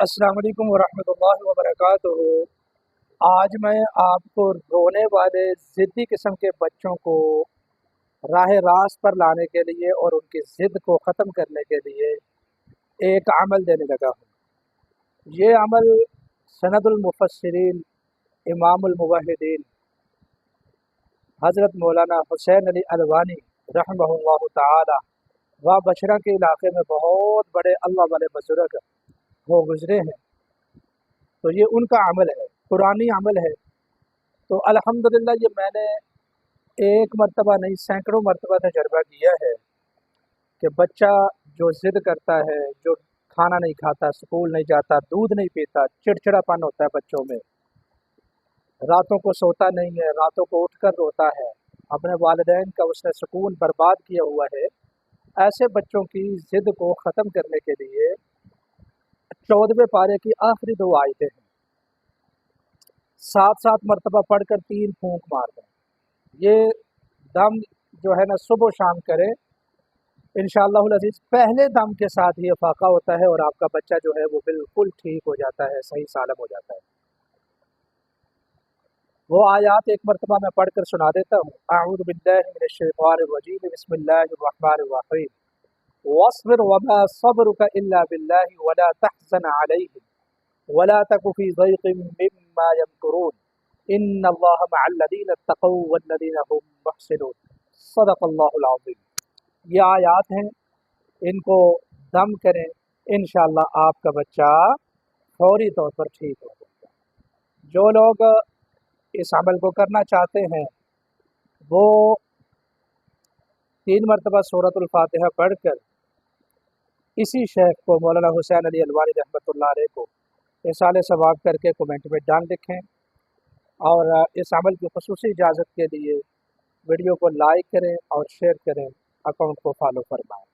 अस्सलाम वालेकुम वरहमतुल्लाहि वबरकातुहू। आज मैं आपको रोने वाले ज़िद्दी किस्म के बच्चों को राह रास्त पर लाने के लिए और उनकी ज़िद को ख़त्म करने के लिए एक अमल देने लगा हूँ। ये अमल सनदुल मुफस्सिरीन इमामुल मुवहिदीन हज़रत मौलाना हुसैन अली अलवानी रहमहुल्लाह ताला व बशरा के इलाक़े में बहुत बड़े अल्लाह वाले बुज़ुर्ग वो गुज़रे हैं, तो ये उनका अमल है, कुरानी अमल है। तो अल्हम्दुलिल्लाह ये मैंने एक मरतबा नहीं सैकड़ों मरतबा तजर्बा किया है कि बच्चा जो ज़िद करता है, जो खाना नहीं खाता, स्कूल नहीं जाता, दूध नहीं पीता, चिड़चिड़ापन होता है बच्चों में, रातों को सोता नहीं है, रातों को उठकर रोता है, अपने वालिदैन का उसने सुकून बर्बाद किया हुआ है। ऐसे बच्चों की ज़िद को ख़त्म करने के लिए 14वें पारे की आखिरी 2 आयतें हैं, 7-7 मरतबा पढ़कर 3 फूंक मार दें। ये दम जो है ना सुबह शाम करें, इंशाअल्लाहुल अज़ीज़ पहले दम के साथ ही इफाक़ा होता है और आपका बच्चा जो है वो बिल्कुल ठीक हो जाता है, सही सालम हो जाता है। वो आयात एक मरतबा मैं पढ़कर सुना देता हूँ। अऊज़ु बिल्लाहि मिनश शैतानिर रजीम, बिस्मिल्लाहिर रहमानिर रहीम। वस्बिर वमा सब्रुका इल्ला बिल्लाहि वला तहज़न अलैहिम वला तकु फ़ी ज़ैक़िम मिम्मा यमकुरून इन्नल्लाहा मअल्लज़ीना इत्तक़ौ वल्लज़ीना हुम मुहसिनून। सदक़ल्लाहुल अज़ीम। ये आयात हैं, इनको दम करें, इंशाअल्लाह आपका बच्चा फौरी तौर पर ठीक हो जाएगा। जो लोग इस अमल को करना चाहते हैं वो 3 मरतबा सूरतुल फातिहा पढ़कर इसी शेख को मौलाना हुसैन अली अलवानी रहमतुल्लाह अलैह को इरसाल सवाब करके कमेंट में डाल लिखें और इस अमल की ख़ुसूसी इजाज़त के लिए वीडियो को लाइक करें और शेयर करें, अकाउंट को फॉलो फरमाएं।